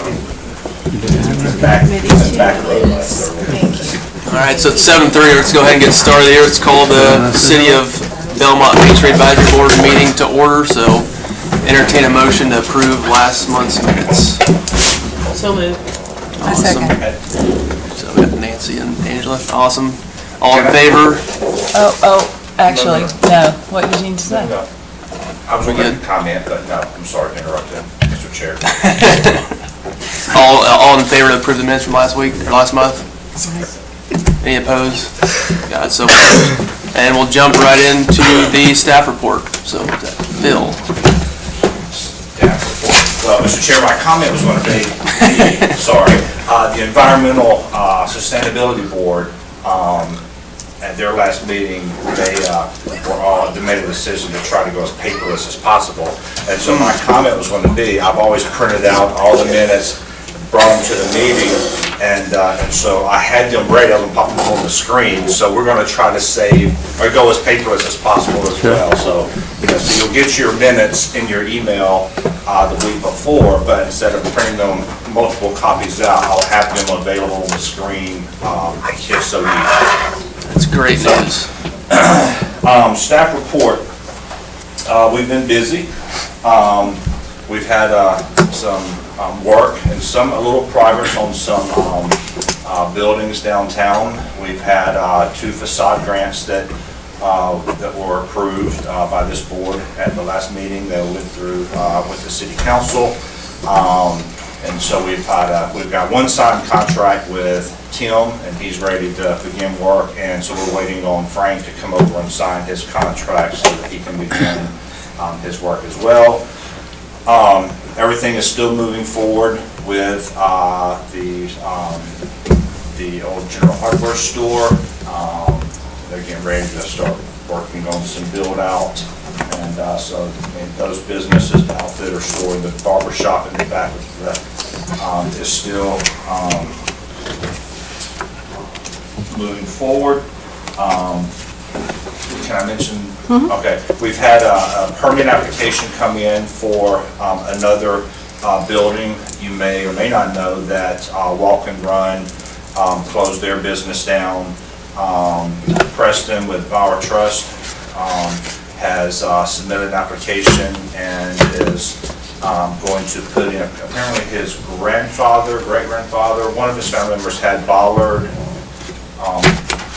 All right, so it's 7:30. Let's go ahead and get started here. Let's call the City of Belmont Main Street Advisory Board meeting to order. So entertain a motion to approve last month's minutes. So moved. Awesome. So we got Nancy and Angela. Awesome. All in favor? Actually, no. What did you need to say? No. I was going to comment, but no, I'm sorry to interrupt you, Mr. Chair. All in favor to approve the minutes from last week or last month? Any opposed? Got it. So, and we'll jump right into the staff report. So, Phil. Staff report. Well, Mr. Chair, my comment was going to be, the Environmental Sustainability Board. At their last meeting, they made a decision to try to go as paperless as possible. And so my comment was going to be, I've always printed out all the minutes, brought them to the meeting, and so I had them ready. I was going to pop them on the screen. So we're going to try to save or go as paperless as possible as well. So, so you'll get your minutes in your email the week before, but instead of printing them multiple copies out, I'll have them available on the screen if so needed. That's great news. Staff report. We've been busy. We've had some work and a little progress on some buildings downtown. We've had 2 facade grants that were approved by this board at the last meeting that went through with the city council. And so we've got 1 signed contract with Tim, and he's ready to begin work. And so we're waiting on Frank to come over and sign his contract so that he can begin his work as well. Everything is still moving forward with the old General Hardware store. They're getting ready to start working on some build out. And so those businesses, the outfitter store, the barber shop in the back of that is still moving forward. Can I mention? Okay, we've had a permit application come in for another building. You may or may not know that Walk and Run closed their business down. Preston with Bauer Trust has submitted an application and is going to put in, apparently his great-grandfather, one of his family members had Ballard,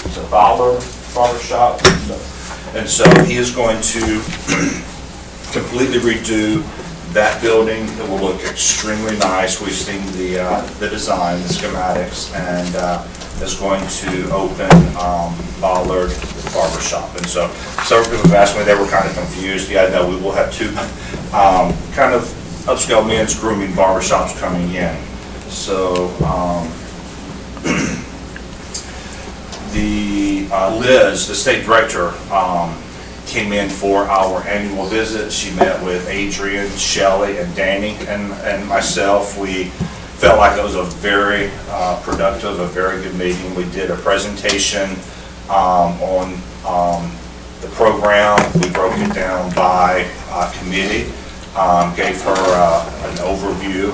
it's a Ballard barber shop, and so he is going to completely redo that building. It will look extremely nice. We've seen the design, the schematics, and is going to open Ballard barber shop. And so several people have asked me, they were kind of confused. Yeah, no, we will have 2 kind of upscale men's grooming barber shops coming in. So Liz, the state director, came in for our annual visit. She met with Adrian, Shelley, and Danny, and myself. We felt like it was a very productive, a very good meeting. We did a presentation on the program. We broke it down by committee, gave her an overview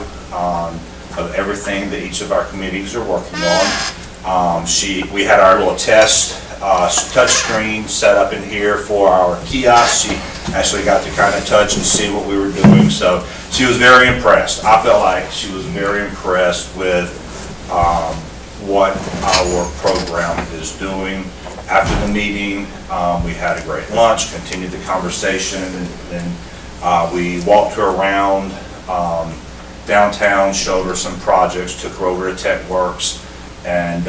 of everything that each of our committees are working on. We had our little test touch screen set up in here for our kiosk. She actually got to kind of touch and see what we were doing, so she was very impressed. I felt like she was very impressed with what our program is doing. After the meeting, we had a great lunch, continued the conversation, and then we walked her around downtown, showed her some projects, took her over to TechWorks. And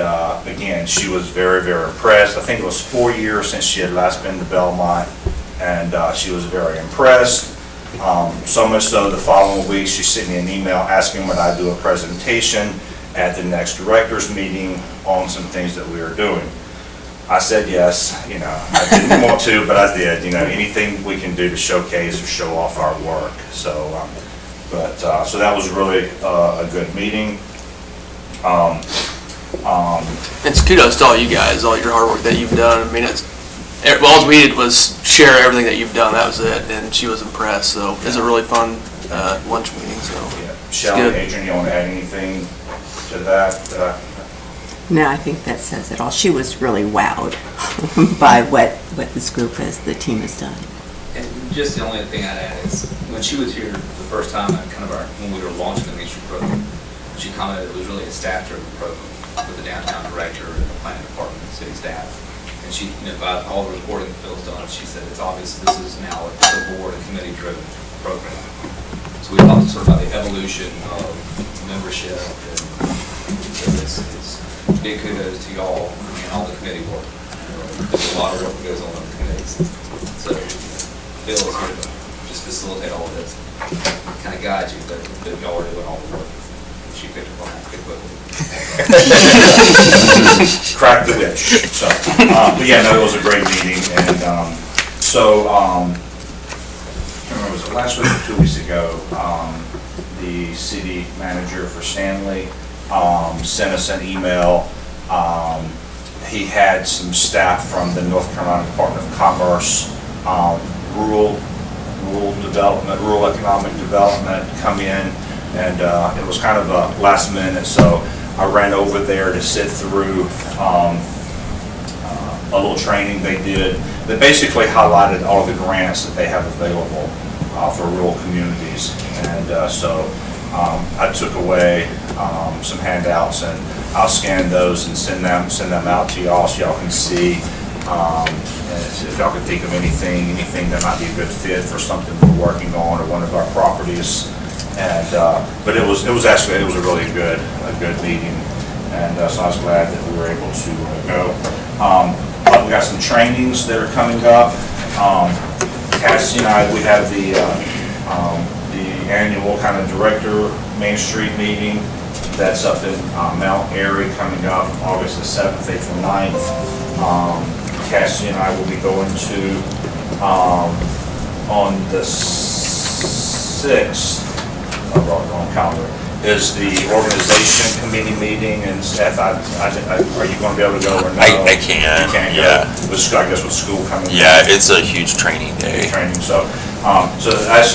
again, she was very, very impressed. I think it was 4 years since she had last been to Belmont, and she was very impressed. So much so the following week, she sent me an email asking would I do a presentation at the next directors meeting on some things that we were doing. I said yes. I didn't want to, but I did. Anything we can do to showcase or show off our work. So, so that was really a good meeting. It's kudos to all you guys, all your hard work that you've done. I mean, all we did was share everything that you've done. That was it, and she was impressed. So it was a really fun lunch meeting. So yeah, Michelle, good. Adrian, you want to add anything to that? No, I think that says it all. She was really wowed by what this group the team has done. And just the only thing I'd add is, when she was here the first time, when we were launching the Main Street program, she commented it was really a staff-driven program with the downtown director and the planning department and city staff. And she, by all the reporting that Phil's done, she said it's obvious this is now a board and committee-driven program. So we talked sort of about the evolution of membership, and so it's big kudos to y'all and all the committee work. There's a lot of work that goes on in the committees. So Phil is here to just facilitate all of this, kind of guide you, but y'all are doing all the work. She picked up on that pretty quickly. Crack the whip. So, but yeah, no, it was a great meeting, and I can't remember, was it last week or 2 weeks ago? The city manager for Stanley sent us an email. He had some staff from the North Carolina Department of Commerce, rural development, rural economic development come in, and it was kind of a last minute, so I ran over there to sit through a little training they did that basically highlighted all of the grants that they have available for rural communities. And so I took away some handouts, and I'll scan those and send them out to y'all so y'all can see. And if y'all can think of anything that might be a good fit for something we're working on or one of our properties. And but it was a really good meeting, and so I was glad that we were able to go. But we got some trainings that are coming up. Cassie and I, we have the annual kind of director Main Street meeting that's up in Mount Airy coming up August the 7th, 8th, and 9th. Cassie and I will be going to on the 6th. On calendar is the organization committee meeting, and Steph, are you going to be able to go or no? I can. You can go. Yeah. I guess with school coming. Yeah, it's a huge training day. So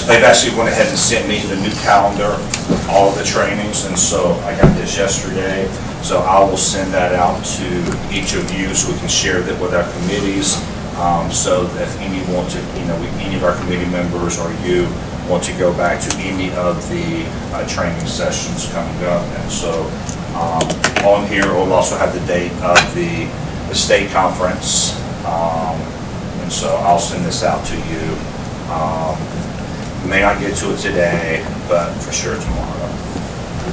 they've actually went ahead and sent me the new calendar, all of the trainings, and so I got this yesterday. So I will send that out to each of you so we can share that with our committees. So that if any want to, any of our committee members or you want to go back to any of the training sessions coming up. And so on here we'll also have the date of the state conference, and so I'll send this out to you. May not get to it today, but for sure tomorrow.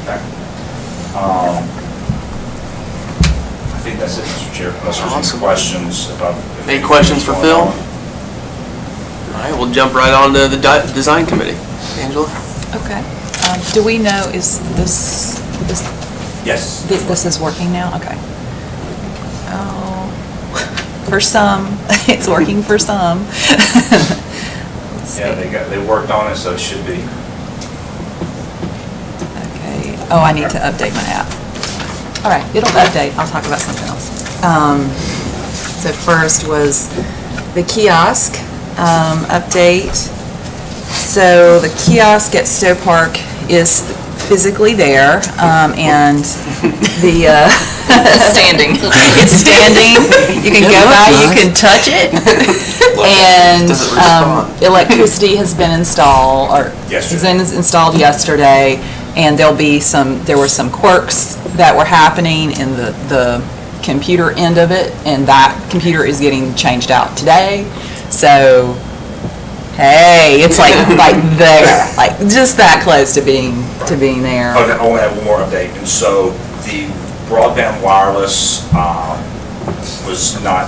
Okay. I think that's it, Mr. Chair, unless there's any questions. Any questions for Phil? All right, we'll jump right on to the design committee. Angela? Okay. Do we know, is this Yes. this is working now? Okay. Oh, for some, it's working for some. Yeah, they worked on it, so it should be. Okay. Oh, I need to update my app. All right, it'll update. I'll talk about something else. So first was the kiosk update. So the kiosk at Stowe Park is physically there, and the It's standing. it's standing. You can go by, you can touch it, and Does it respond? electricity has been installed, or Yesterday. was installed yesterday, and there were some quirks that were happening in the computer end of it, and that computer is getting changed out today. So, hey, it's like there, like just that close to being there. Okay, I only have one more update. And so the broadband wireless the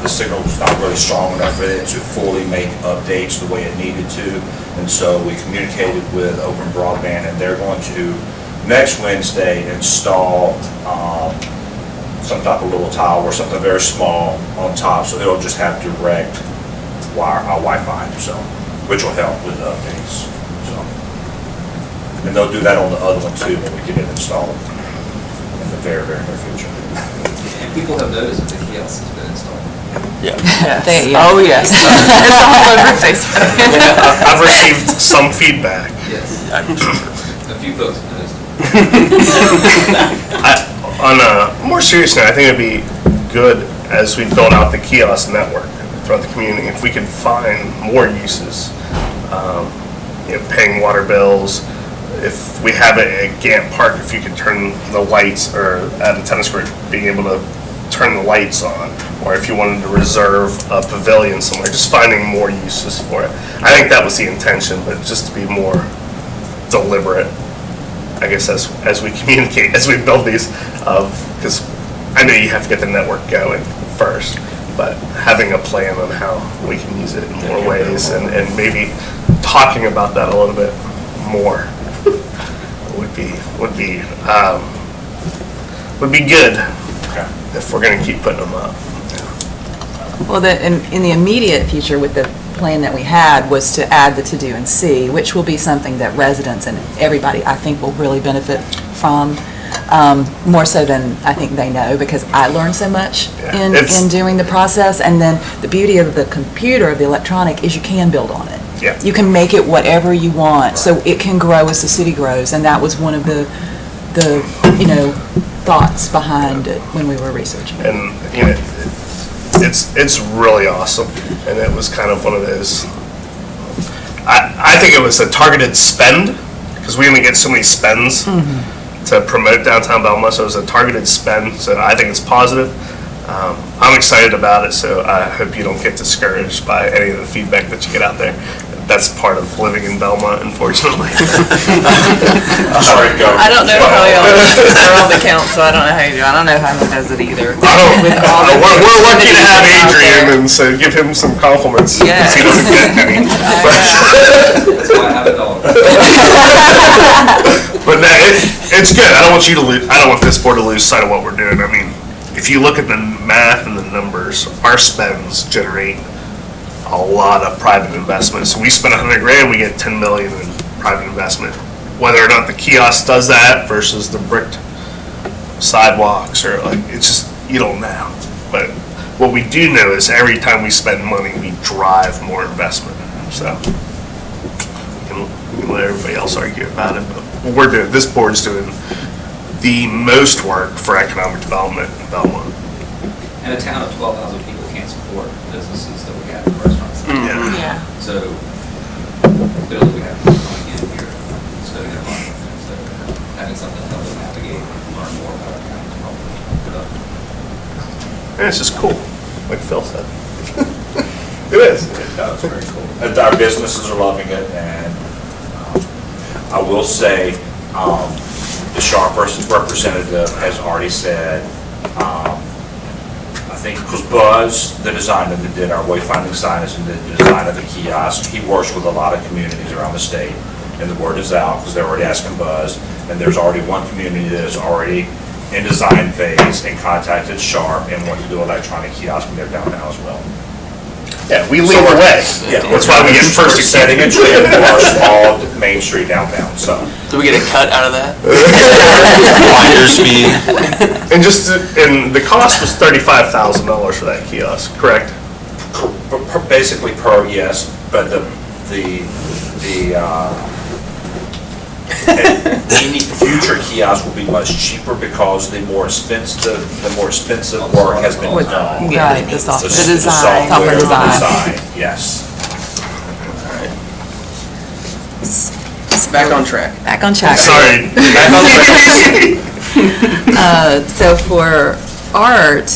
signal was not really strong enough for it to fully make updates the way it needed to. And so we communicated with Open Broadband, and they're going to next Wednesday install some type of little tower, something very small on top, so it'll just have direct Wi-Fi, so which will help with the updates. So, and they'll do that on the other one too, when we get it installed in the very, very near future. And people have noticed that the kiosk has been installed. Yeah. Oh, yes. It's all over Facebook. I've received some feedback. Yes. I'm sure. A few folks have noticed. On a more serious note, I think it'd be good as we build out the kiosk network throughout the community, if we can find more uses, paying water bills. If we have it at Gant Park, if you could turn the lights, or at the tennis court, being able to turn the lights on, or if you wanted to reserve a pavilion somewhere, just finding more uses for it. I think that was the intention, but just to be more deliberate, I guess, as we communicate, as we build these, because I know you have to get the network going first, but having a plan on how we can use it in more ways, and maybe talking about that a little bit more would be good if we're going to keep putting them up. Well, in the immediate future, with the plan that we had, was to add the to-do and see, which will be something that residents and everybody, I think, will really benefit from, more so than I think they know, because I learned so much in doing the process. And then the beauty of the computer, of the electronic, is you can build on it. Yeah. You can make it whatever you want, so it can grow as the city grows, and that was one of the thoughts behind it when we were researching. And it's really awesome, and it was kind of one of those. I think it was a targeted spend, because we only get so many spends to promote downtown Belmont, so it was a targeted spend. So I think it's positive. I'm excited about it, so I hope you don't get discouraged by any of the feedback that you get out there. That's part of living in Belmont, unfortunately. Sorry, go. I don't know how y'all are on the council, I don't know how you do. I don't know how he does it either. With all the We're lucky to have out Adrian, there. and so give him some compliments. Yes. He doesn't get any. That's why I have a dog. But no, it's good. I don't want this board to lose sight of what we're doing. I mean, if you look at the math and the numbers, our spends generate a lot of private investments. So we spend $100 grand, we get 10 million in private investment. Whether or not the kiosk does that versus the bricked sidewalks, or it's just, you don't know. But what we do know is every time we spend money, we drive more investment. So we can let everybody else argue about it, but what we're doing, this board's doing the most work for economic development in Belmont. And a town of 12,000 people can't support businesses that we have in restaurants. Yeah. So clearly we have people coming in here, spending their money. So having something to help them navigate and learn more about our town is probably productive. And it's just cool, like Phil said. It is. It's very cool. And our businesses are loving it, and I will say, the Sharp representative has already said, I think it was Buzz, the designer that did our wayfinding signage and the design of the kiosk. He works with a lot of communities around the state, and the word is out because they're already asking Buzz. And there's already one community that is already in design phase and contacted Sharp and want to do electronic kiosk in their downtown as well. Yeah, we lead the way. Yeah, That's why we get first setting a trend for our small Main Street downtown, so. Do we get a cut out of that? Wider speed. And the cost was $35,000 for that kiosk, correct? Basically yes, but any future kiosk will be much cheaper because the more expensive work has been done. Right, the software, the The design, software, the design. design, yes. Back on track. Back on track. Sorry. Back on track. So for art,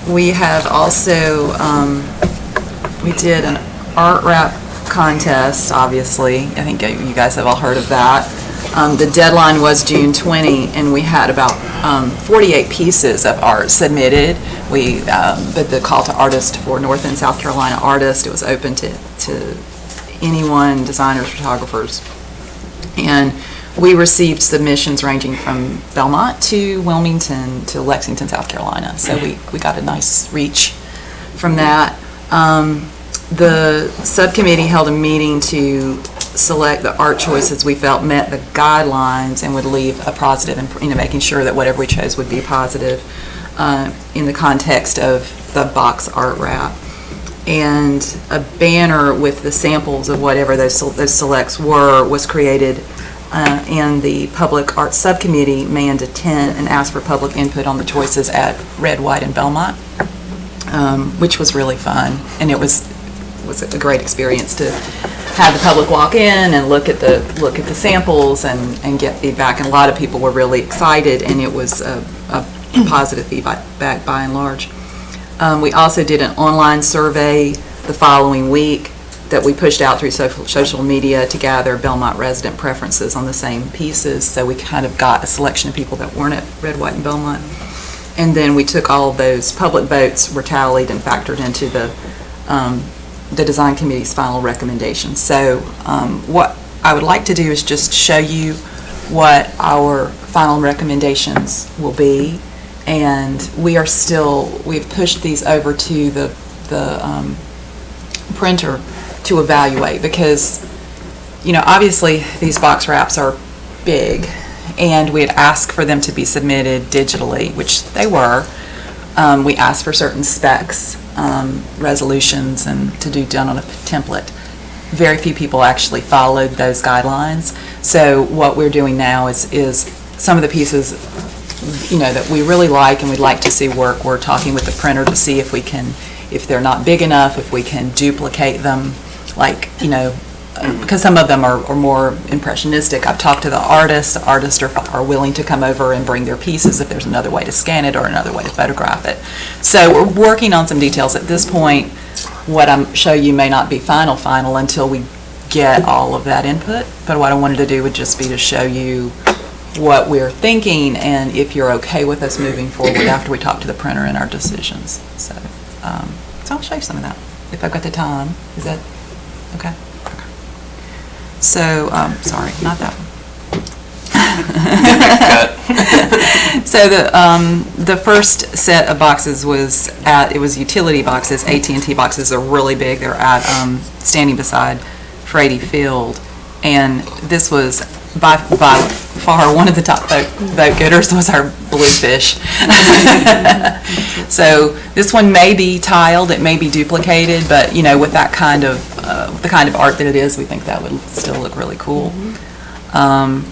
we have also, we did an art rap contest, obviously. I think you guys have all heard of that. The deadline was June 20, and we had about 48 pieces of art submitted. But the call to artist for North and South Carolina artists, it was open to anyone, designers, photographers. And we received submissions ranging from Belmont to Wilmington to Lexington, South Carolina. So we got a nice reach from that. The subcommittee held a meeting to select the art choices we felt met the guidelines and would leave a positive, and making sure that whatever we chose would be positive in the context of the box art wrap. And a banner with the samples of whatever those selects were was created and the Public Arts Subcommittee manned a tent and asked for public input on the choices at Red, White, and Belmont, which was really fun. And it was a great experience to have the public walk in and look at the samples and get feedback. And a lot of people were really excited, and it was a positive feedback by and large. We also did an online survey the following week that we pushed out through social media to gather Belmont resident preferences on the same pieces. So we kind of got a selection of people that weren't at Red, White, and Belmont. And then we took all of those public votes, were tallied and factored into the design committee's final recommendations. So what I would like to do is just show you what our final recommendations will be. And we've pushed these over to the printer to evaluate, because, obviously these box wraps are big, and we had asked for them to be submitted digitally, which they were. We asked for certain specs, resolutions, and to do done on a template. Very few people actually followed those guidelines. So what we're doing now is some of the pieces, that we really like and we'd like to see work. We're talking with the printer to see if they're not big enough, if we can duplicate them, because some of them are more impressionistic. I've talked to the artists. The artists are willing to come over and bring their pieces if there's another way to scan it or another way to photograph it. So we're working on some details. At this point, what I'm showing you may not be final until we get all of that input, but what I wanted to do would just be to show you what we're thinking and if you're okay with us moving forward after we talk to the printer and our decisions. So I'll show you some of that if I've got the time. Is that okay? So, sorry, not that one. So the first set of boxes was utility boxes. AT&T boxes are really big. They're at standing beside Frady Field, and this was by far one of the top vote getters was our bluefish. So this one may be tiled, it may be duplicated, but with that kind of the kind of art that it is, we think that would still look really cool. And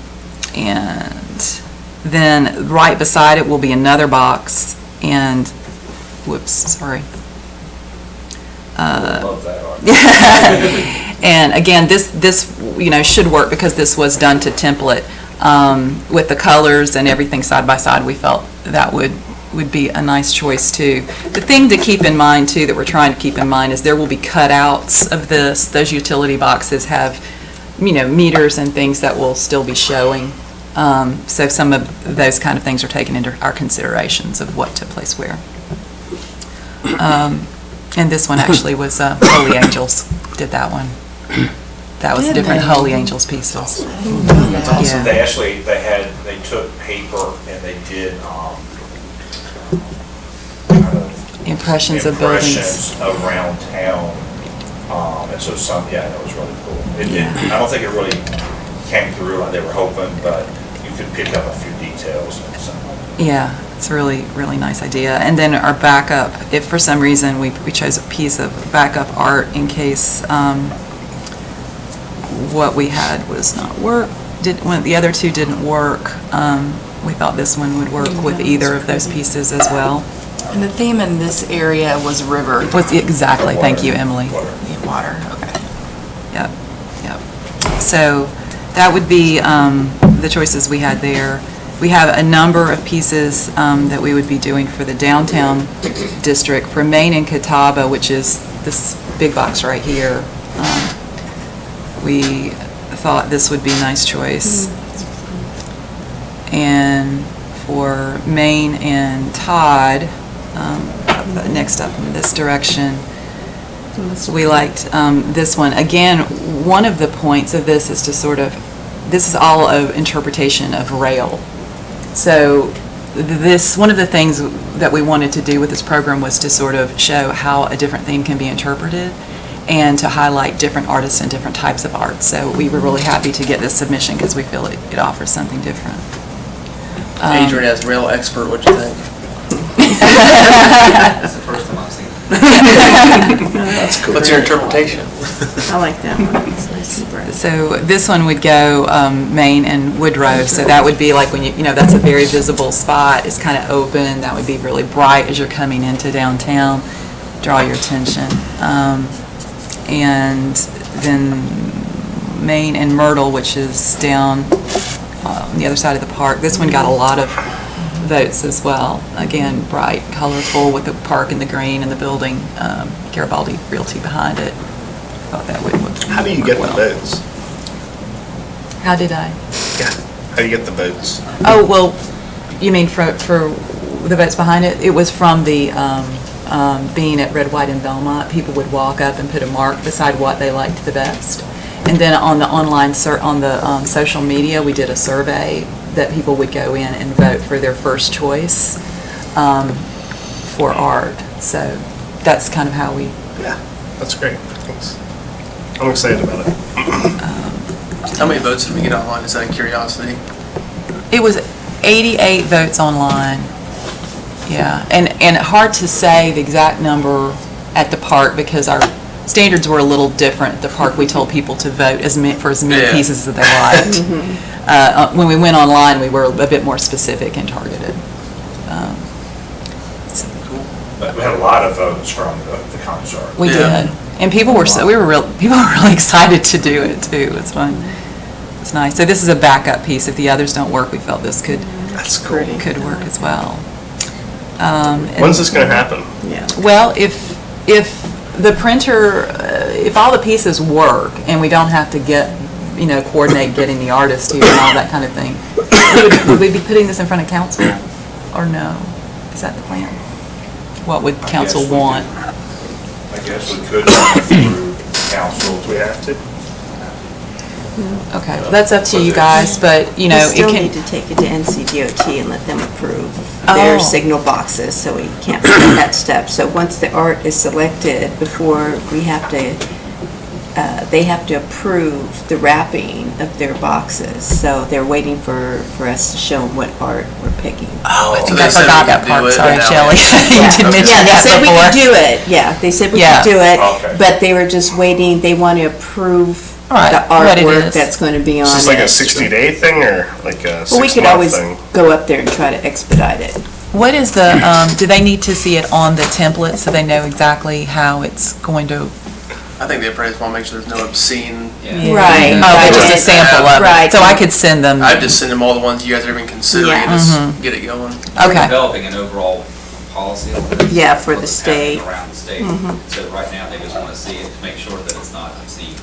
then right beside it will be another box, and whoops, sorry. I love that art. And again, this should work because this was done to template with the colors and everything side by side. We felt that would be a nice choice too. The thing to keep in mind too that we're trying to keep in mind is there will be cutouts of this. Those utility boxes have meters and things that will still be showing. So some of those kind of things are taken into our considerations of what to place where. And this one actually was Holy Angels did that one. That was different Holy Angels pieces. That's awesome. Yeah. They took paper and they did Impressions of buildings around town. And so that was really cool. I don't think it really came through like they were hoping, but you could pick up a few details and something. Yeah, it's a really, really nice idea. And then our backup, if for some reason we chose a piece of backup art in case what we had was not when the other two didn't work, we thought this one would work with either of those pieces as well. And the theme in this area was river. Exactly, thank you, Emily. Water, okay. Yep. So that would be the choices we had there. We have a number of pieces that we would be doing for the downtown district. For Main and Catawba, which is this big box right here, we thought this would be a nice choice. And for Main and Todd, next up in this direction, we liked this one. Again, one of the points of this is to this is all an interpretation of rail. So one of the things that we wanted to do with this program was to sort of show how a different theme can be interpreted and to highlight different artists and different types of art. So we were really happy to get this submission because we feel it offers something different. Adrian, as rail expert, what'd you think? That's the first time I've seen it. That's cool. What's your interpretation? I like that one. It's nice and bright. So this one would go Main and Woodrow, so that would be like when you know, that's a very visible spot, it's kind of open, that would be really bright as you're coming into downtown, draw your attention. And then Main and Myrtle, which is down on the other side of the park, this one got a lot of votes as well. Again, bright, colorful, with the park and the green and the building, Garibaldi Realty behind it. Thought that would work. How do you get the well. votes? How did I? Yeah. How do you get the votes? Oh, well, you mean for the votes behind it? It was from the, being at Red, White, and Belmont, people would walk up and put a mark beside what they liked the best. And then on the online, on the social media, we did a survey that people would go in and vote for their first choice for art. So that's kind of how we... Yeah, that's great. Thanks. I'm excited about it. How many votes did we get online? Is that a curiosity? It was 88 votes online. Yeah, and hard to say the exact number at the park because our standards were a little different at the park. We told people to vote for as many pieces as they liked. When we went online, we were a bit more specific and targeted. But we had a lot of votes from the concert. We did, and people were really excited to do it too. It's fun. It's nice. So this is a backup piece. If the others don't work, we felt this could work as well. When's this going to happen? Yeah. Well, if the printer, if all the pieces work and we don't have to coordinate getting the artist here and all that kind of thing, would we be putting this in front of council or no? Is that the plan? What would council want? I guess we could run it through council. Do we have to? Okay, well, that's up to you guys, but We it still can. need to take it to NCDOT and let them approve their Oh. signal boxes, so we can't skip that step. So once the art is selected, before we have to, they have to approve the wrapping of their boxes. So they're waiting for us to show them what art we're picking. Oh, I think they I said forgot we that could part. do it Sorry, now. Shelley. You did mention Yeah, they that said we before. could do it, yeah, they said we Yeah. could do it, Okay. but they were just waiting, they want to approve Right, the what it artwork is. that's going to be on Is it. this like a 60-day thing or like a Well, we could 6-month always thing? go up there and try to expedite it. What is the, do they need to see it on the template so they know exactly how it's going to? I think the appraisers want to make sure there's no obscene. Right. Oh, they're just a sample of it. Right. So I could send them. I'd just send them all the ones you guys are even considering Yeah. and just get it going. We're Okay. developing an overall policy on this. Yeah, for the what's happening state. around the state. So right now, they just want to see it to make sure that it's not obscene.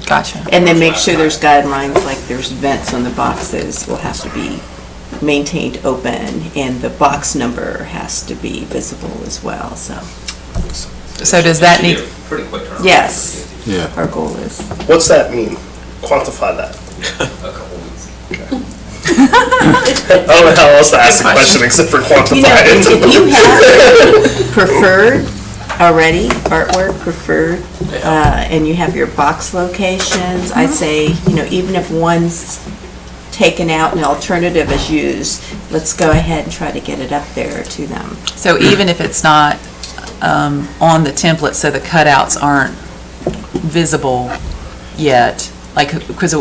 Gotcha. And then make sure there's guidelines, like there's vents on the boxes will have to be maintained open, and the box number has to be visible as well, so. So does that It should need, be a pretty quick turnaround. Yes, Yeah. our goal is. What's that mean? Quantify that. A couple weeks. I don't know how else to ask the question except for quantify You know, if it. you have preferred already, artwork preferred, and you have your box locations, I'd say, even if one's taken out and an alternative is used, let's go ahead and try to get it up there to them. so even if it's not on the template, so the cutouts aren't visible yet, like, because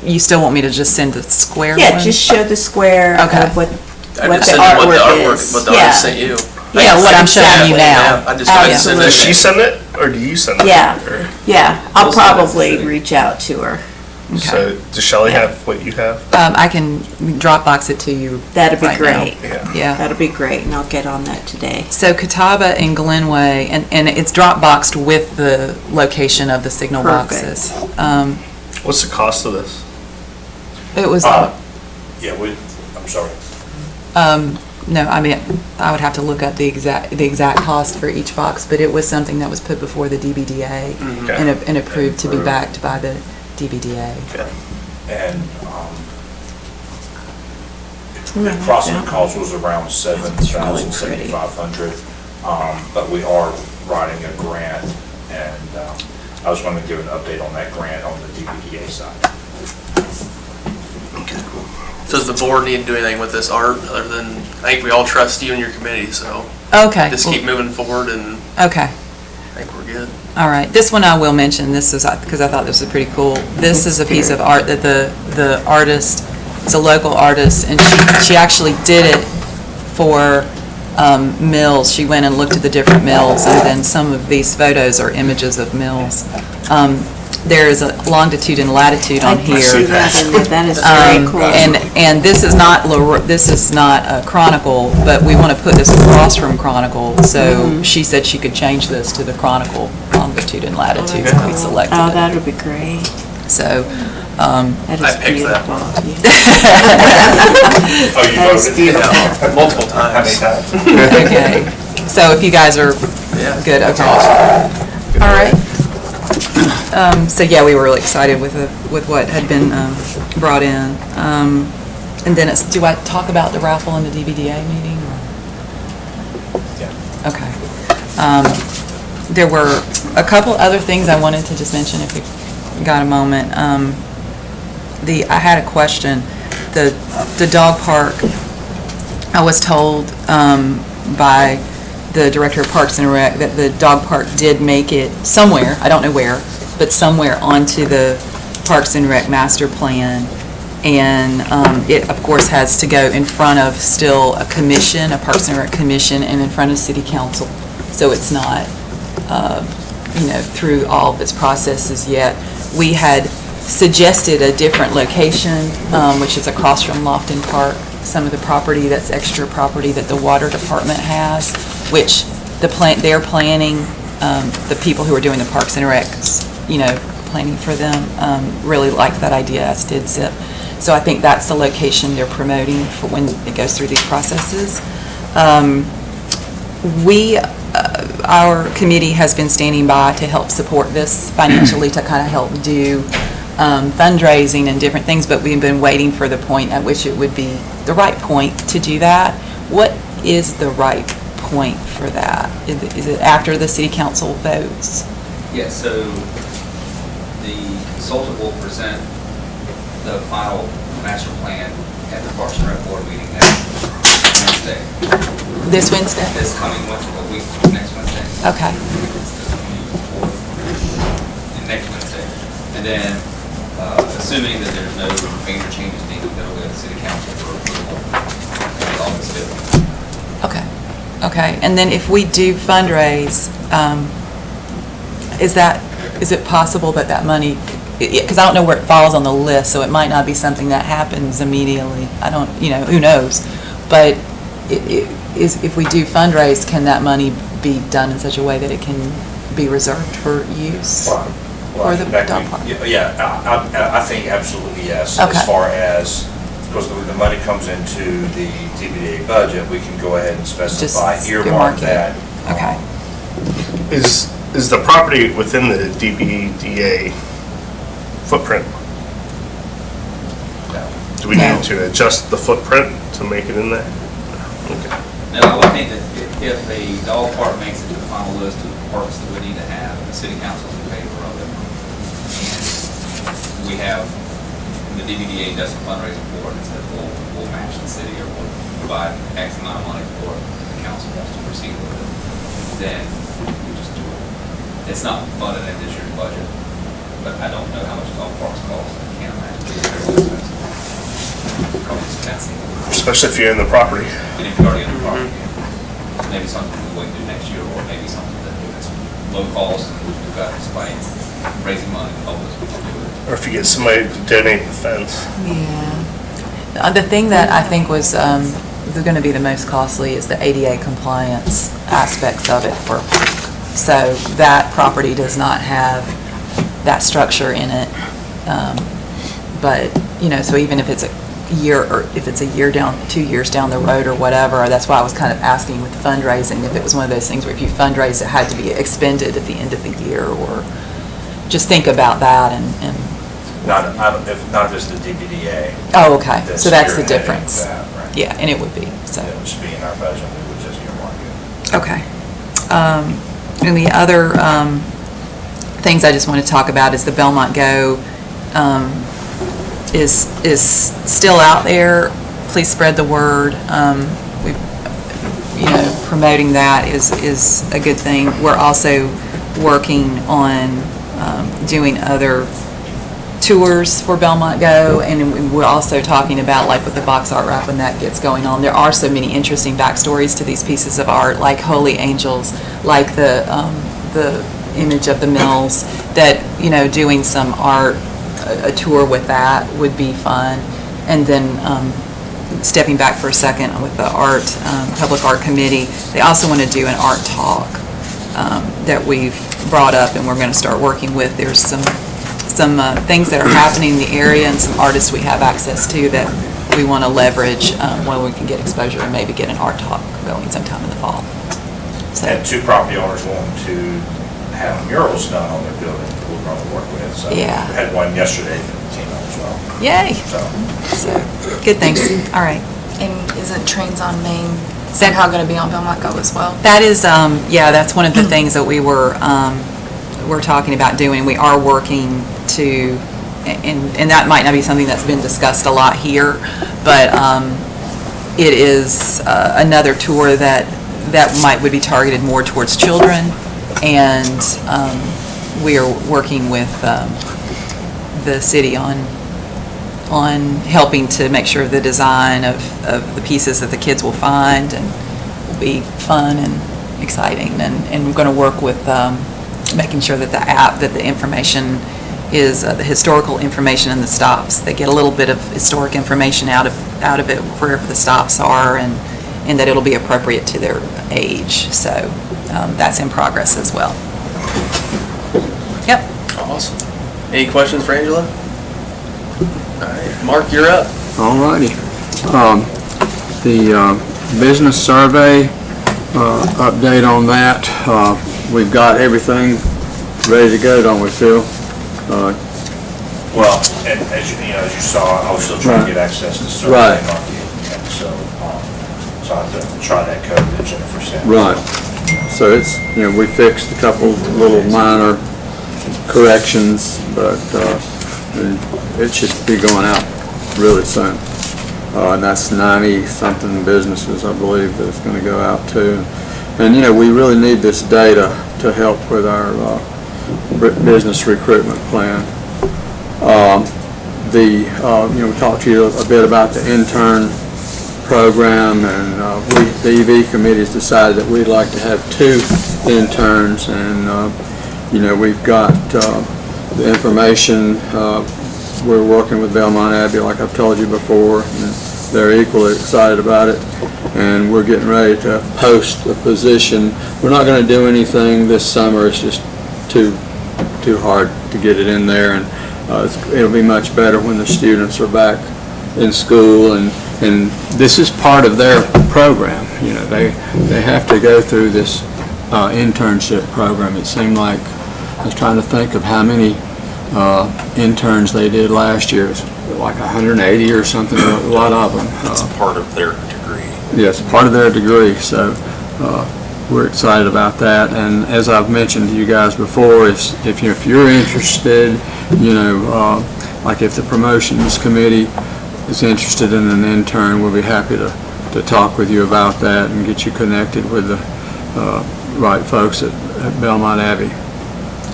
you still want me to just send the square one? Yeah, just show the square Okay. of what I the just send them what the artwork is. what the artist sent you. Yeah, what I'm showing you now. I just send it. Does she send it or do you send it? Yeah. Or- Yeah, I'll We'll send it to the probably city. reach out to her. So does Shelley have what you have? I can Dropbox it to you. That'd be right now. great. Yeah. Yeah. That'll be great, and I'll get on that today. So Catawba and Glenway, and it's Dropboxed with the location of the signal Perfect. boxes. What's the cost of this? It was, Yeah, I'm sorry. no, I mean, I would have to look up the exact cost for each box, but it was something that was put before the DBDA and approved to be backed by the DBDA. And the approximate cost was around $7,500. But we are writing a grant, and I was going to give an update on that grant on the DBDA side. So does the board need to do anything with this art other than, I think we all trust you and your committee, so Okay. just keep moving forward and Okay. I think we're good. All right, this one I will mention, this is, because I thought this was pretty cool. This is a piece of art that the artist, it's a local artist, and she actually did it for mills. She went and looked at the different mills, and then some of these photos are images of mills. There is a longitude and latitude on here. I see that in there. That is very cool. And this is not a Chronicle, but we want to put this across from Chronicle, so she said she could change this to the Chronicle longitude and latitude if we selected Oh, it. that would be great. So, That I is picked that beautiful. one. Oh, you That is voted? beautiful. Multiple How many times. times? okay. So if you guys are Yeah. good, okay. All right. So yeah, we were really excited with what had been brought in. And then do I talk about the raffle in the DBDA meeting? Yeah. Okay. There were a couple other things I wanted to just mention if we got a moment. I had a question. The dog park, I was told by the Director of Parks and Rec that the dog park did make it somewhere, I don't know where, but somewhere onto the Parks and Rec master plan. And it, of course, has to go in front of still a commission, a Parks and Rec commission, and in front of City Council. So it's not, through all of its processes yet. We had suggested a different location, which is across from Lofton Park. Some of the property, that's extra property that the water department has, which they're planning, the people who are doing the Parks and Recs, planning for them, really liked that idea, as did ZIP. So I think that's the location they're promoting for when it goes through these processes. Our committee has been standing by to help support this financially, to kind of help do fundraising and different things, but we've been waiting for the point at which it would be the right point to do that. What is the right point for that? Is it after the City Council votes? Yeah, so the consultant will present the final master plan at the Parks and Rec Board meeting next Wednesday. This Wednesday? This coming week, next Wednesday. Okay. Next Wednesday. And then, assuming that there's no major changes needed, that'll go to the City Council for approval on August 5th. Okay. Okay. And then if we do fundraise, is it possible that money, because I don't know where it falls on the list, so it might not be something that happens immediately. I don't, who knows? But if we do fundraise, can that money be done in such a way that it can be reserved for use? Well, Or the dog park? Yeah, I think absolutely yes. Okay. As far as, because the money comes into the DBDA budget, we can go ahead and specify, Just earmark earmark it. that. Okay. Is the property within the DBDA footprint? No. Do we No. need to adjust the footprint to make it in there? Okay. Now, I would think that if a dog park makes it to the final list of parks that we need to have, the City Council's in favor of it. And we have, the DBDA does some fundraising for it and says, we'll match the city or we'll provide X amount of money for it. The council wants to proceed with it. Then we just do it. It's not funded in this year's budget, but I don't know how much dog parks cost. I can't imagine. They're probably expensive. Especially if you're in the property. And if you're already in the property, maybe something we wait to do next year, or maybe something that if it's low cost and we've got somebody raising money to help us, we can do it. Or if you get somebody to donate the fence. Yeah. The thing that I think was going to be the most costly is the ADA compliance aspects of it for a park. So that property does not have that structure in it. But, so even if it's a year, or if it's a year down, 2 years down the road or whatever, that's why I was kind of asking with fundraising, if it was one of those things where if you fundraise, it had to be expended at the end of the year, or just think about that and Not if it's the DBDA. oh, okay, so that's the spearheading difference. that, right? Yeah, and it would be, so. That would just be in our budget, we would just earmark it. Okay. And the other things I just want to talk about is the Belmont Go is still out there. Please spread the word. Promoting that is a good thing. We're also working on doing other tours for Belmont Go, and we're also talking about, like, with the box art wrap when that gets going on. There are so many interesting backstories to these pieces of art, like Holy Angels, like the image of the mills, that, doing some art, a tour with that would be fun. And then stepping back for a second with the Public Art Committee, they also want to do an art talk that we've brought up, and we're going to start working with. There's some things that are happening in the area and some artists we have access to that we want to leverage where we can get exposure and maybe get an art talk going sometime in the fall. So. And 2 property owners want to have murals done on their building that we're going to work with. So Yeah. we had one yesterday that came out as well. Yay! So Good, thanks. All right. And isn't Trains on Main somehow going to be on Belmont Go as well? That is, that's one of the things that we're talking about doing. We are working to, and that might not be something that's been discussed a lot here, but it is another tour that would be targeted more towards children, and we are working with the city on helping to make sure the design of the pieces that the kids will find and will be fun and exciting, and we're going to work with making sure that the app, that the information is the historical information in the stops. They get a little bit of historic information out of it wherever the stops are, and that it'll be appropriate to their age. So that's in progress as well. Yep. Awesome. Any questions for Angela? All right, Mark, you're up. All righty. The business survey, update on that. We've got everything ready to go, don't we, Phil? well, and as you saw, I was still trying to get access to survey. Right. And so I have to try that code that Jennifer sent. Right. So it's, we fixed a couple little minor corrections, but it should be going out really soon. And that's 90-something businesses, I believe, that it's going to go out to. And, we really need this data to help with our business recruitment plan. We talked to you a bit about the intern program, and the EV committee has decided that we'd like to have 2 interns, and we've got the information. We're working with Belmont Abbey, like I've told you before, and they're equally excited about it, and we're getting ready to post the position. We're not going to do anything this summer. It's just too hard to get it in there, and it'll be much better when the students are back in school, and this is part of their program. They have to go through this internship program. It seemed like, I was trying to think of how many interns they did last year. It was like 180 or something, a lot of them. It's part of their degree. Yes, part of their degree, so we're excited about that. And as I've mentioned to you guys before, if you're interested, like if the promotions committee is interested in an intern, we'll be happy to talk with you about that and get you connected with the right folks at Belmont Abbey.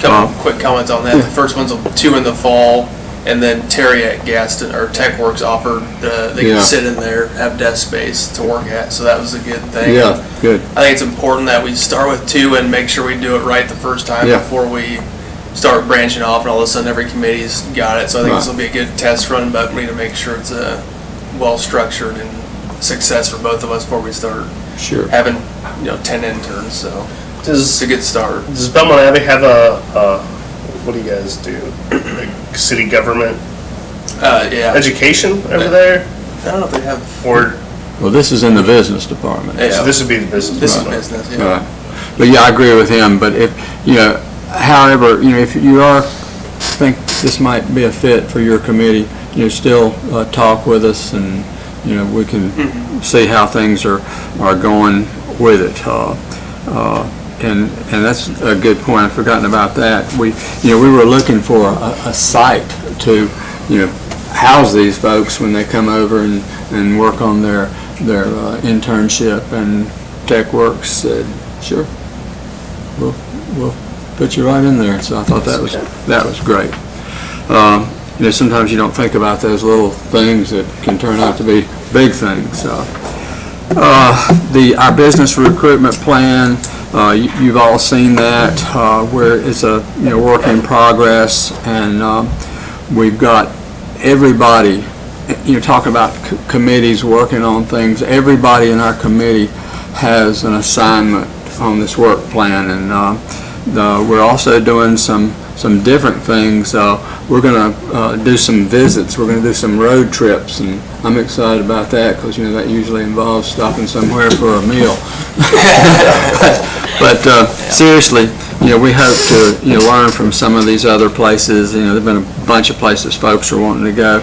Couple quick comments on that. The first one's 2 in the fall, and then Terry at Gaston, or TechWorks, offered they can sit in there, have desk space to work at, so that was a good thing. Yeah, good. I think it's important that we start with 2 and make sure we do it right the first time before we start branching off, and all of a sudden every committee's got it. So I think this will be a good test run, but we need to make sure it's well structured and success for both of us before we start having 10 interns. So it's a good start. Does Belmont Abbey have what do you guys do? Like city government education over there? I don't know if they have. Well, this is in the business department. Yeah. So this would be the business department. This is business, yeah. Right. But yeah, I agree with him. But if however, if you think this might be a fit for your committee, still talk with us, and we can see how things are going with it. And that's a good point. I've forgotten about that. We were looking for a site to house these folks when they come over and work on their internship. And TechWorks said, sure, we'll put you right in there. So I thought that was great. Sometimes you don't think about those little things that can turn out to be big things. Our business recruitment plan, you've all seen that, where it's a work in progress, and we've got everybody, talking about committees working on things. Everybody in our committee has an assignment on this work plan, and we're also doing some different things. We're going to do some visits. We're going to do some road trips, and I'm excited about that because that usually involves stopping somewhere for a meal. but seriously, we hope to learn from some of these other places. There've been a bunch of places folks are wanting to go.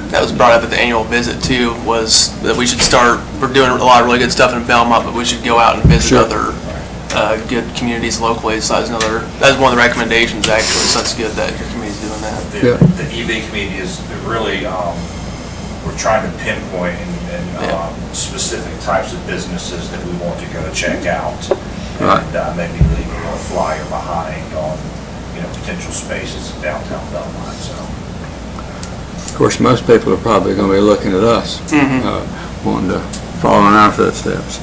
That was brought up at the annual visit too. Was that we should start? We're doing a lot of really good stuff in Belmont, but we should go out and visit other good communities locally. So that's one of the recommendations actually. So it's good that your committee's doing that. The EV committee is really, we're trying to pinpoint and specific types of businesses that we want to go check out, and maybe leave a little flyer behind on potential spaces in downtown Belmont. So, of course, most people are probably going to be looking at us, wanting to follow in our footsteps.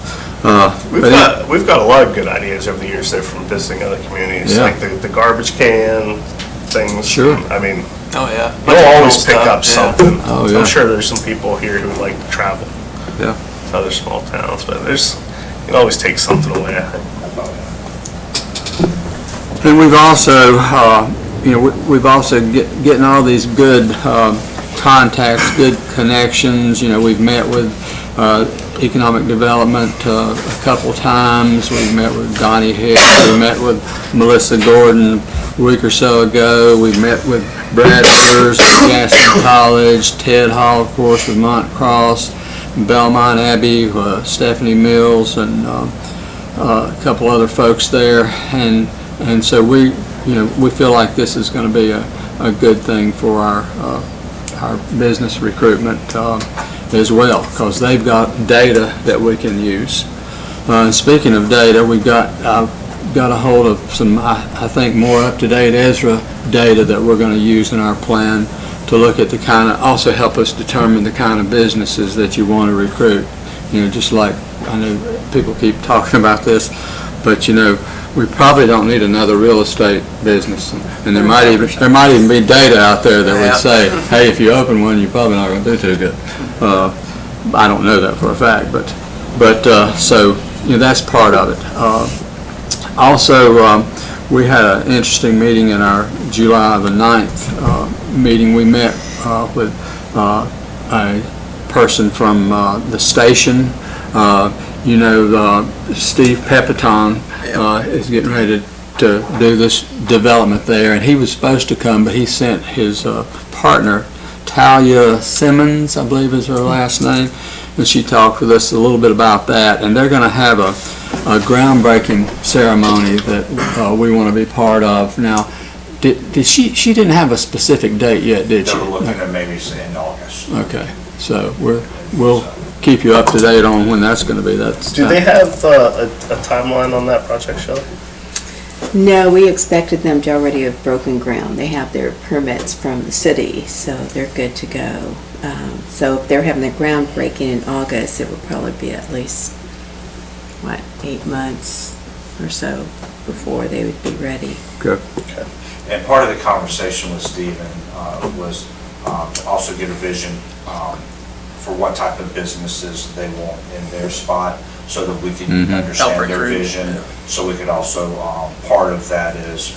We've got a lot of good ideas over the years there from visiting other communities, like the garbage can things. Sure. I mean, you'll always pick up something. Oh, yeah. I'm sure there's some people here who like to travel to other small towns, but you can always take something away, I think. And we've also, getting all these good contacts, good connections. We've met with economic development a couple times. We've met with Donnie Hicks. We met with Melissa Gordon a week or so ago. We met with Brad Hurst at Gaston College, Ted Hall, of course, with Mont Cross, Belmont Abbey, Stephanie Mills, and a couple other folks there. And so we feel like this is going to be a good thing for our business recruitment as well, because they've got data that we can use. Speaking of data, we've got a hold of some, I think, more up-to-date ESRA data that we're going to use in our plan to look at also help us determine the kind of businesses that you want to recruit. Just like, I know people keep talking about this, but we probably don't need another real estate business, and there might even be data out there that would say, hey, if you open one, you're probably not going to do too good. I don't know that for a fact, but so that's part of it. Also, we had an interesting meeting in our July the 9th meeting. We met with a person from the station. Steve Pepitone is getting ready to do this development there, and he was supposed to come, but he sent his partner, Talia Simmons, I believe is her last name, and she talked with us a little bit about that, and they're going to have a groundbreaking ceremony that we want to be part of. Now, did she didn't have a specific date yet, did she? They were looking at maybe in August. Okay, so we'll keep you up to date on when that's going to be. Do they have a timeline on that project, Shelley? No, we expected them to already have broken ground. They have their permits from the city, so they're good to go. So if they're having the groundbreaking in August, it would probably be at least, 8 months or so before they would be ready. Good. Okay. And part of the conversation with Stephen was to also get a vision for what type of businesses they want in their spot, so that we can understand their vision. So we could also, part of that is,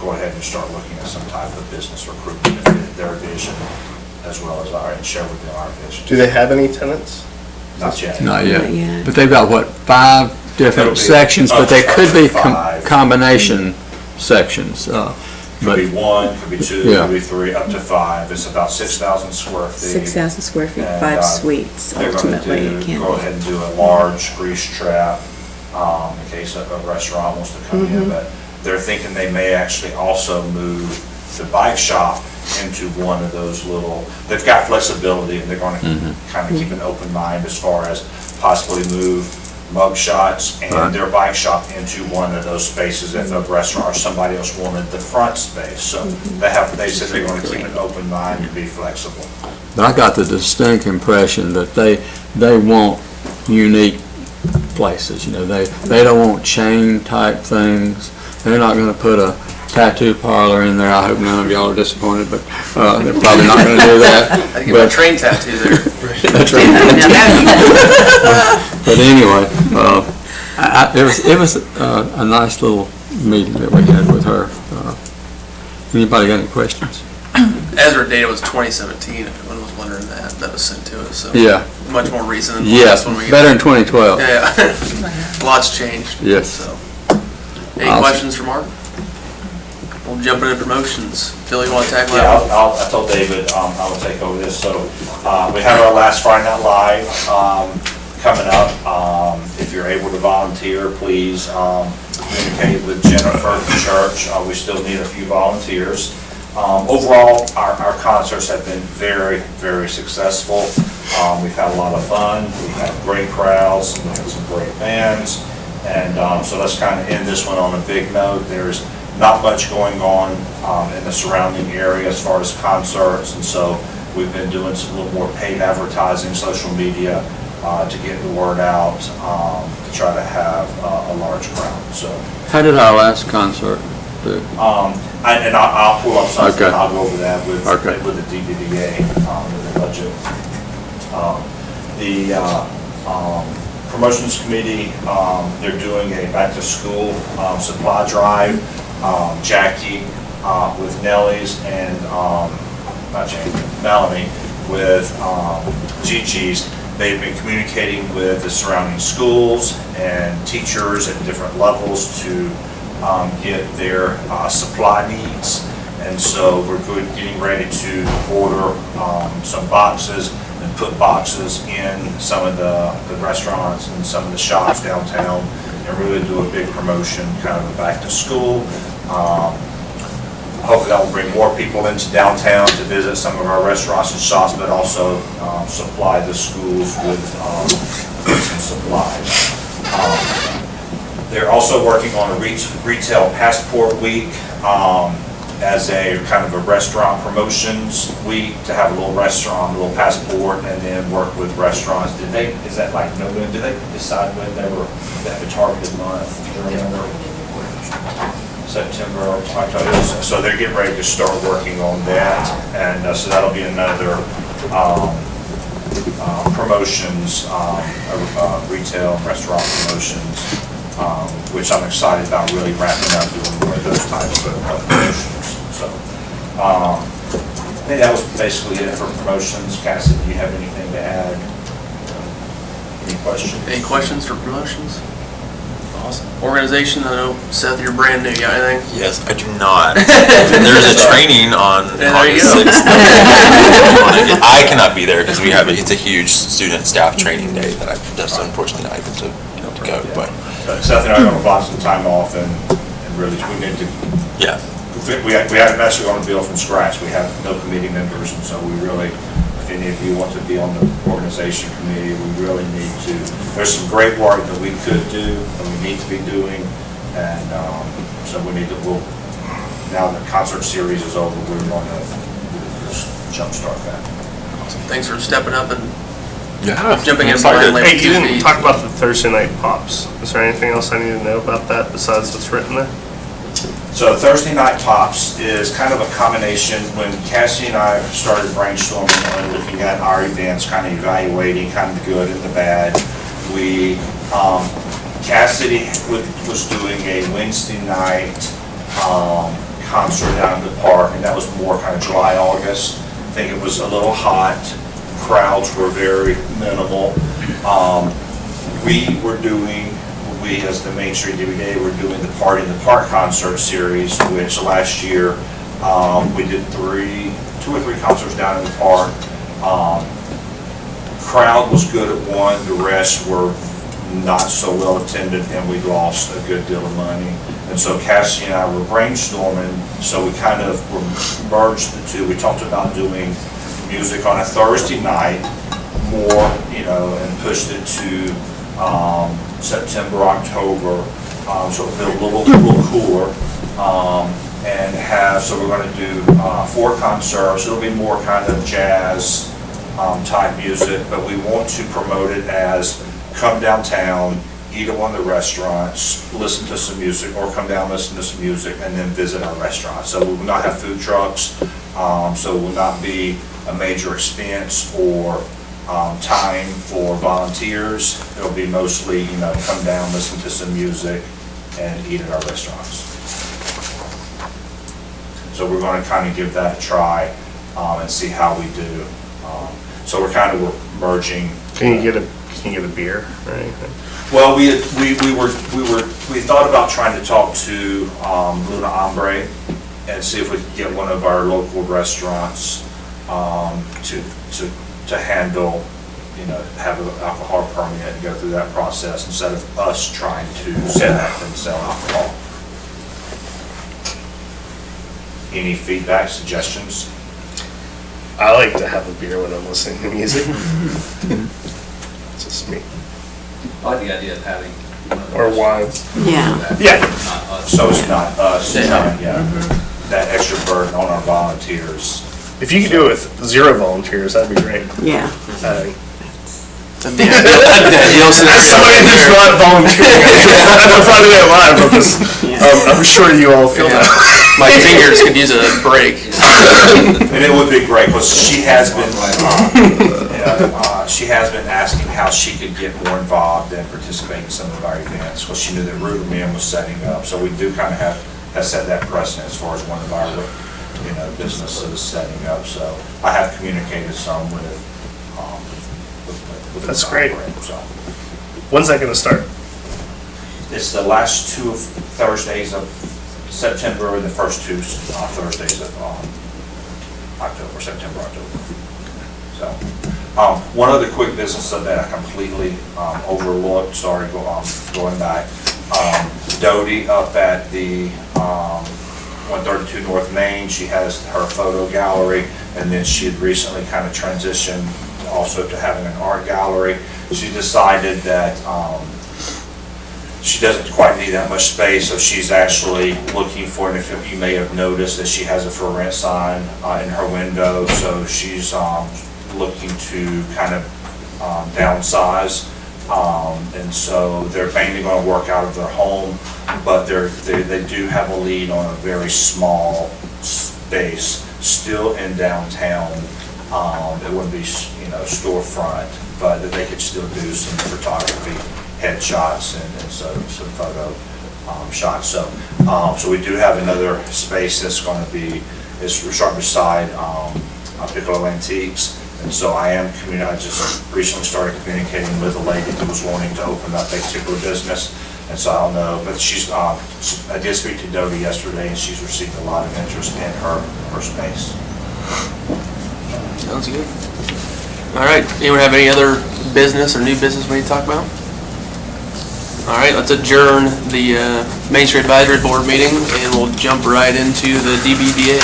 go ahead and start looking at some type of business recruitment to fit their vision as well as and share with them our vision. Do they have any tenants? Not yet. Not yet. But they've got, 5 different sections, but they could be combination sections. Could be 1, could be 2, could be 3, up to 5. It's about 6,000 square feet. 6,000 square feet, 5 suites, ultimately. Go ahead and do a large grease trap in case a restaurant wants to come in, but they're thinking they may actually also move the bike shop into one of those little, they've got flexibility, and they're going to kind of keep an open mind as far as possibly move mug shots and their bike shop into one of those spaces if a restaurant or somebody else wanted the front space. So they said they're going to keep an open mind and be flexible. But I got the distinct impression that they want unique places, you know, they don't want chain type things. They're not going to put a tattoo parlor in there. I hope none of y'all are disappointed, but they're probably not going to do that. I get my train tattoo there. That's right. But anyway, it was a nice little meeting that we had with her. Anybody got any questions? Ezra data was 2017, if anyone was wondering that. That was sent to us, so. Yeah. Much more recent than the Yes, last one we got. better than 2012. Yeah. Lots changed. Yes. So. Any Awesome. questions for Mark? We'll jump into promotions. Phil, you want to tackle Yeah, that? I told David I would take over this. So we have our last Friday Night Live coming up. If you're able to volunteer, please communicate with Jennifer at the church. We still need a few volunteers. Overall, our concerts have been very, very successful. We've had a lot of fun. We've had great crowds. We've had some great bands. And so let's kind of end this one on a big note. There's not much going on in the surrounding area as far as concerts, and so we've been doing a little more paid advertising, social media, to get the word out, to try to have a large crowd. So, How did our last concert do? I'll pull up something. Okay. I'll go over that with Okay. with the DBDA, with the budget. The promotions committee, they're doing a back to school supply drive. Jackie with Nellie's and not Jackie, Melanie with Gigi's. They've been communicating with the surrounding schools and teachers at different levels to get their supply needs. And so we're getting ready to order some boxes and put boxes in some of the restaurants and some of the shops downtown, and really do a big promotion, kind of a back to school. Hopefully that will bring more people into downtown to visit some of our restaurants and shops, but also supply the schools with some supplies. They're also working on a retail passport week as a kind of a restaurant promotions week, to have a little restaurant, a little passport, and then work with restaurants. Is that like November? Did they decide when they were, they have a targeted month? Do you remember? September, October. So they're getting ready to start working on that, and so that'll be another promotions, retail restaurant promotions, which I'm excited about, really wrapping up doing more of those types of promotions. So I think that was basically it for promotions. Cassie, do you have anything to add? Any questions? Any questions for promotions? Awesome. Organization, I know, Seth, you're brand new. You got anything? Yes, I do not. There's a training on August 6th. I cannot be there because it's a huge student staff training day that I just unfortunately not able to go. But Seth and I are going to block some time off and really, we need to. yeah. We haven't actually gone to build from scratch. We have no committee members, and so we really, if any of you want to be on the organization committee, we really need to. There's some great work that we could do and we need to be doing, and so we need to. Now the concert series is over, we're going to just jumpstart that. Awesome. Thanks for stepping up and Yeah. jumping in Sorry, blindly. Hey, you didn't talk about the Thursday night pops. Is there anything else I need to know about that besides what's written there? So Thursday Night Tops is kind of a combination. When Cassie and I started brainstorming and looking at our events, kind of evaluating kind of the good and the bad, Cassidy was doing a Wednesday night concert down in the park, and that was more kind of July, August. I think it was a little hot. Crowds were very minimal. We as the Main Street DBA were doing the Party in the Park concert series, which last year we did 2 or 3 concerts down in the park. Crowd was good at one, the rest were not so well attended, and we lost a good deal of money. And so Cassie and I were brainstorming, so we kind of merged the two. We talked about doing music on a Thursday night more, and pushed it to September, October, so it'll be a little cooler. So we're going to do 4 concerts. It'll be more kind of jazz type music, but we want to promote it as come downtown, eat at one of the restaurants, listen to some music, or come down, listen to some music, and then visit our restaurants. So we will not have food trucks, so it will not be a major expense or time for volunteers. It'll be mostly, come down, listen to some music, and eat at our restaurants. So we're going to kind of give that a try and see how we do. So we're merging. Can you get a beer or anything? Well, we thought about trying to talk to Luna Hombre and see if we could get one of our local restaurants to handle, have an alcohol permit and go through that process instead of us trying to set up and sell alcohol. Any feedback, suggestions? I like to have a beer when I'm listening to music. Just me. I like the idea of having one of the Or wine. restaurants Yeah. not us. So it's not us, that extra burden on our volunteers. If you could do it with 0 volunteers, that'd be great. Yeah. Somebody who's not volunteering. I'm Friday Night Live, I'm sure you all feel that. My fingers could use a break. And it would be great, because she has been asking how she could get more involved and participate in some of our events, because she knew that Recruitment was setting up. So we do kind of have set that precedent as far as one of our businesses setting up. So I have communicated some with That's great. So When's that going to start? it's the last 2 Thursdays of September and the first 2 Thursdays of October, September, October. So, one other quick business that I completely overlooked, sorry, going back. Dodie up at the 132 North Main, she has her photo gallery, and then she had recently kind of transitioned also to having an art gallery. She decided that she doesn't quite need that much space, so she's actually looking for, and if you may have noticed that she has a for rent sign in her window, so she's looking to kind of downsize. And so they're mainly going to work out of their home, but they do have a lead on a very small space, still in downtown. It wouldn't be, storefront, but that they could still do some photography, headshots, and some photo shots. So we do have another space that's going to be, it's right beside Piccolo Antiques. And so I just recently started communicating with a lady who was wanting to open up a particular business. And so I don't know, but I did speak to Dodie yesterday, and she's received a lot of interest in her space. Sounds good. All right, anyone have any other business or new business we need to talk about? All right, let's adjourn the Main Street Advisory Board meeting, and we'll jump right into the DBDA.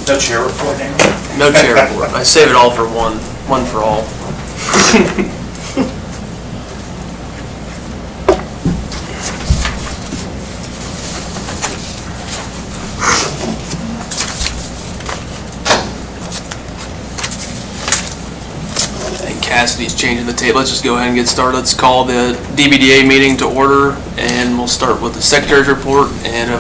No chair report, Amy? No chair report. I save it all for one for all. Cassidy's changing the tape. Let's just go ahead and get started. Let's call the DBDA meeting to order, and we'll start with the Secretary's report and a